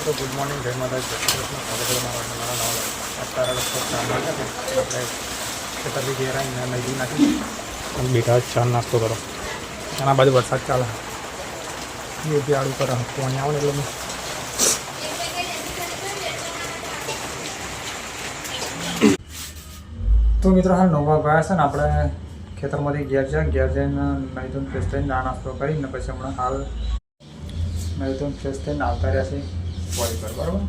મિત્રો good morning, જય માતા, જય શ્રી કૃષ્ણ. મારા નવા અત્યારે લગભગ 4 વાગ્યા છે. આપણે ખેતરથી ઘેર આવીને નદી નાખી બેઠા ચા નાસ્તો કરો. એના બાજુ વરસાદ ચાલે એ બી આડું કરે પાણી આવે ને એટલે તો મિત્રો હાલ 9 વાગ્યા છે ને આપણે ખેતરમાંથી ઘેર જઈને નહીં ધોઈને ફ્રેશ થઈને ચા નાસ્તો કરીને પછી હમણાં હાલ નહીં ધોઈને ફ્રેશ થઈને આવતા રહ્યા છે પોળી પર. બરાબર,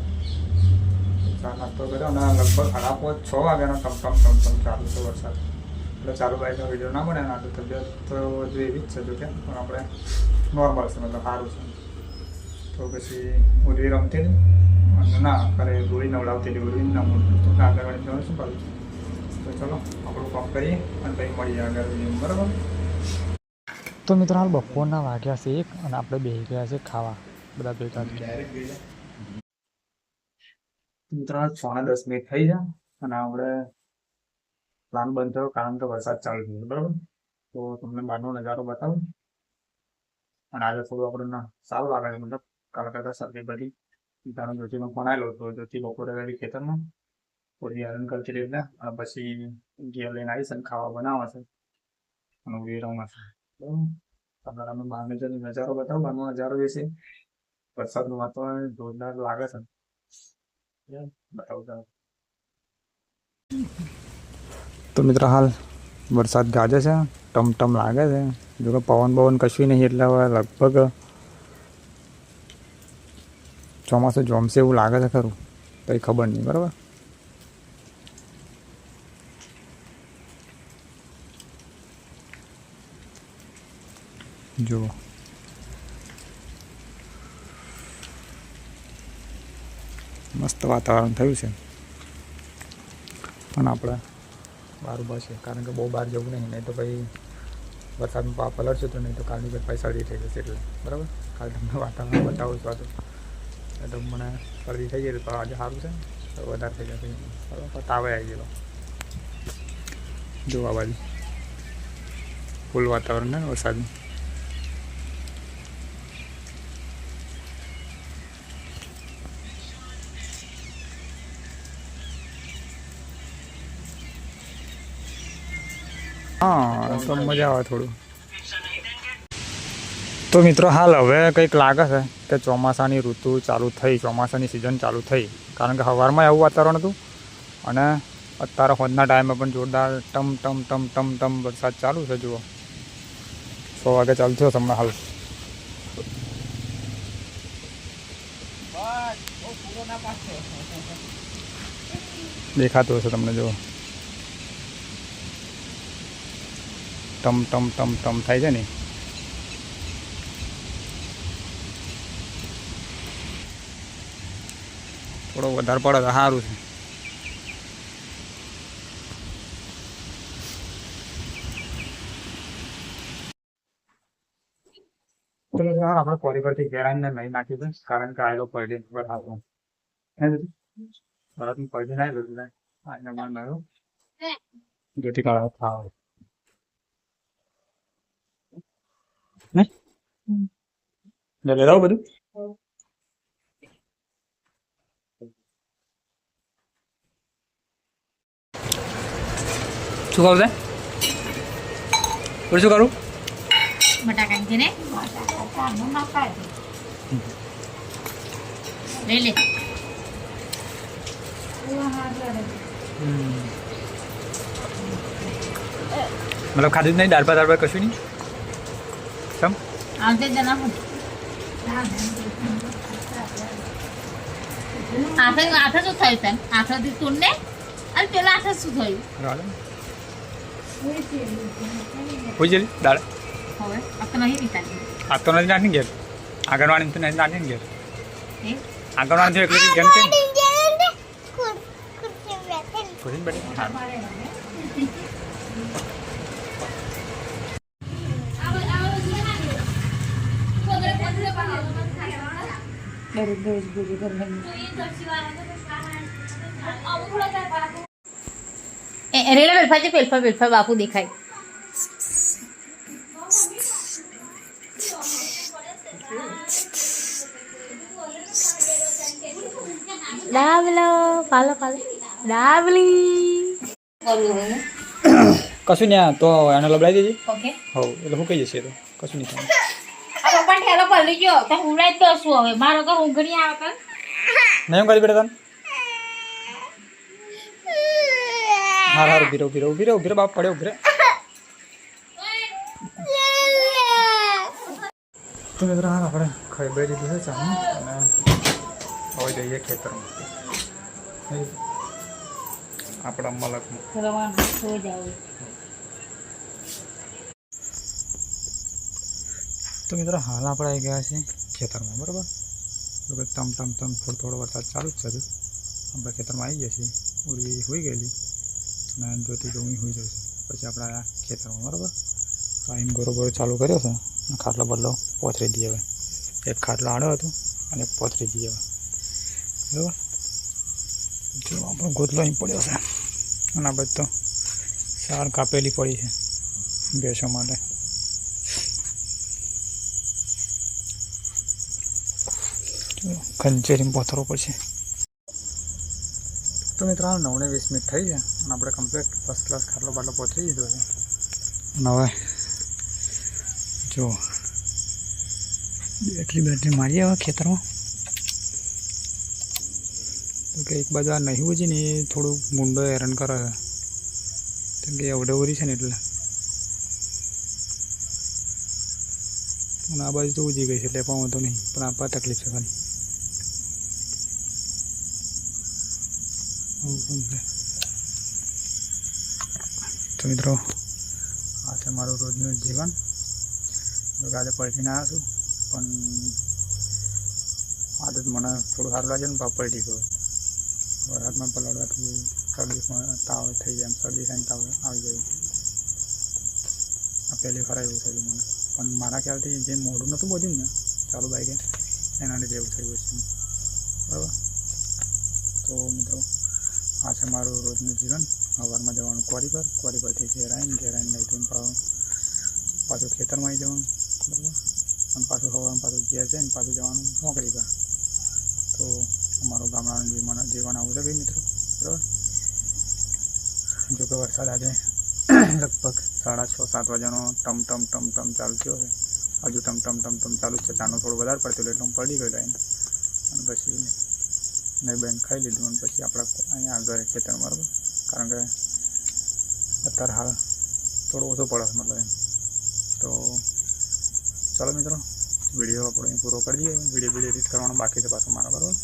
ચા નાસ્તો કર્યો અને લગભગ 5:30-6 વાગ્યાનો ટમ ચાલુ છે વરસાદ. એટલે ચાલુ બાઈકનો વિડીયો ના બને ને તો તબિયત તો હજુ એવી જ છે જો કે, પણ આપણે નોર્મલ છે, મતલબ સારું છે. તો પછી ઉર્વી રમતી અને ના કરે ગોળી નવડાવતી હતી, ઉર્વી ના મળતું તો આગળવાળી જવાનું શું કરું. તો ચલો આપણું કામ કરીએ અને પછી મળીએ આગળ વિડીયો. બરાબર, તો મિત્રો હાલ બપોરના વાગ્યા છે 1 અને આપણે બેસી ગયા છે ખાવા બધા ભેગા. મિત્રો 6:10 થઈ જાય અને આપણે પ્લાન બંધ થયો કારણ કે વરસાદ ચાલુ થયો. બરાબર, તો તમને બહારનો નજારો બતાવું અને આજે થોડું આપણને સારું લાગે છે, મતલબ કાલ કરતા શરદી બધી પિતાનો જ્યોતિનો ફોન આવેલો તો જ્યોતિ બપોરે ગયેલી ખેતરમાં થોડી હેરાન કરતી એટલે અને પછી ઘેર લઈને આવીશ અને ખાવા બનાવે છે અને વિરમા છે. બરાબર, તમને અમે બહારનો જે નજારો બતાવું, બહારનો નજારો જે છે વરસાદનું વાતાવરણ જોરદાર લાગે છે. બતાવું તો મિત્રો હાલ વરસાદ ગાજે છે, ટમટમ લાગે છે. જો કે પવન કશું નહીં એટલે હવે લગભગ ચોમાસું જોમશે એવું લાગે છે ખરું, કંઈ ખબર નહીં. બરાબર, જુઓ મસ્ત વાતાવરણ થયું છે અને આપણે બહાર ઊભા છે કારણ કે બહુ બહાર જવું નહીં તો પછી વરસાદમાં પા પલળશે તો નહીં તો કાલની પછી પૈસા શરદી થઈ જશે એટલે. બરાબર, કાલે તમને વાતાવરણ બતાવું છું તો મને શરદી થઈ જાય તો આજે સારું છે તો વધારે થઈ જશે. બરાબર, તાવે આવી ગયેલો જો આ બાજુ ફૂલ વાતાવરણ ને વરસાદનું. હા, તો મજા આવે થોડું. તો મિત્રો હાલ હવે કંઈક લાગે છે કે ચોમાસાની ઋતુ ચાલુ થઈ, ચોમાસાની સિઝન ચાલુ થઈ, કારણ કે સવારમાં એવું વાતાવરણ હતું અને અત્યારે હોજના ટાઈમે પણ જોરદાર ટમ વરસાદ ચાલુ છે. જુઓ 6 વાગે ચાલુ થયો હમણાં હાલ. દેખાતું હશે તમને, જુઓ ટમ થાય છે ને. થોડો વધારે પડે તો સારું છે. આપણે કોરી પરથી ઘેરાઈને નહીં નાખી દે કારણ કે આવેલો પડી બરાબર પડી ના બધું આને જેથી કાળા ખાવ ને લઈ બધું. શું ખાવું છે? શું કરું? બટાકાની ને લઈ લે. મતલબ ખાધું જ નહીં, દાળ ભાત કશું નહીં. સમ આવતે જણા આઠ શું થયું છે? આઠથી તું ને અને પેલા 8 શું થયું? હોય છે દાળ હવે આ તો નહીં પીતા. આ તો નથી નાખી ઘેર આગળવાણી તો નથી નાખી ઘેર આગળવાણી તો એકલી ઘેર છે. રેલા વેલફા બાપુ દેખાય. ડાબલો પાલો પાલો ડાબલી કશું નહીં તો એને લબડાઈ દેજે ઓકે હવ એટલે હું કહી જશે તો કશું નહીં થાય આ પપ્પા ઠેલો પડી ગયો તો ઉડાઈ દો શું હવે મારો ઘર ઊંઘણી આવે તો નહીં એમ કરી બેટા તને હાર ઉભી રહો બાપ પડ્યો ઉભી રહે તો મિત્રો હાલ આપણે ખાઈ બે દીધું છે ચાનું અને હવે જઈએ ખેતરમાં આપણા મલકમાં રવાનું સો જાવ તો મિત્રો હાલ આપણે આવી ગયા છે ખેતરમાં બરાબર તો કે તમ થોડો વરસાદ ચાલુ જ છે હજુ આપણે ખેતરમાં આવી ગયા છીએ ઉરી હોઈ ગયેલી અને જોતી તો હું હોઈ જશે પછી આપણે આવ્યા ખેતરમાં બરાબર તો અહીં ગોરો ચાલુ કર્યો છે ખાટલો બદલો પોથરી દઈએ હવે એક ખાટલો આડો હતો અને પોથરી દઈએ હવે બરાબર જો આપણો ગોદલો અહીં પડ્યો છે અને આ બધું સાર કાપેલી પડી છે ભેંસો માટે ખંચેરીમાં પોથરો પડશે તો મિત્રો 9:20 મિનિટ થઈ છે અને આપણે કમ્પ્લીટ ફર્સ્ટ ક્લાસ ખાટલો બાટલો પહોંચી દીધો છે અને હવે જો બેટરી મારીએ હવે ખેતરમાં તો કે એક બાજુ આ નહીં ઉજી ને એ થોડું મૂંડો હેરાન કરે છે કેમ કે એવડે ઉરી છે ને એટલે અને આ બાજુ તો ઉજી ગઈ છે એટલે પણ વાંધો નહીં પણ આપવા તકલીફ છે ખાલી તો મિત્રો આ છે મારું રોજનું જીવન આજે પલટીને આવ્યો છું પણ આદત મને થોડું સારું લાગે ને પાપ પલટી ગયો વરસાદમાં પલળવાથી શરદીમાં તાવ થઈ જાય એમ શરદી થાય તાવ આવી જાય આ પહેલી વાર એવું થયું મને પણ મારા ખ્યાલથી જે મોઢું નહોતું બોલ્યું ને ચાલુ બાઈકે એના લીધે એવું થયું છે બરાબર તો મિત્રો આ છે મારું રોજનું જીવન સવારમાં જવાનું ક્વારી પરથી ઘેર આવીને નહીં તો પાછું ખેતરમાં આવી જવાનું બરાબર અને પાછું સવારમાં પાછું ઘેર જઈને પાછું જવાનું નોકરી પર તો અમારું ગામડાનું જીવન આવું છે ભાઈ મિત્રો બરાબર જો કે વરસાદ આજે લગભગ 6:30-7 વાગ્યાનો ટમ ચાલુ થયો છે હજુ ટમ ચાલુ જ છે ચાનું થોડું વધારે પડતું એટલે હું પડી ગયેલો એને અને પછી નહીં બેન ખાઈ લીધું અને પછી આપણા અહીંયા ઘરે ખેતરમાં બરાબર કારણ કે અત્યારે હાલ થોડું ઓછું પડે મતલબ એમ તો ચાલો મિત્રો વિડીયો આપણે પૂરો કરી દઈએ વિડીયો એડિટ કરવાનો બાકી છે પાછું મારા બરાબર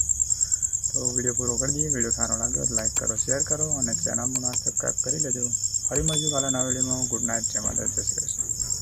તો વિડીયો પૂરો કરી દઈએ વિડીયો સારો લાગ્યો તો લાઈક કરો શેર કરો અને ચેનલમાં સબસ્ક્રાઈબ કરી લેજો ફરી મળીશું કાલે નવા વિડીયોમાં ગુડ નાઇટ જય માતા જય શ્રી કૃષ્ણ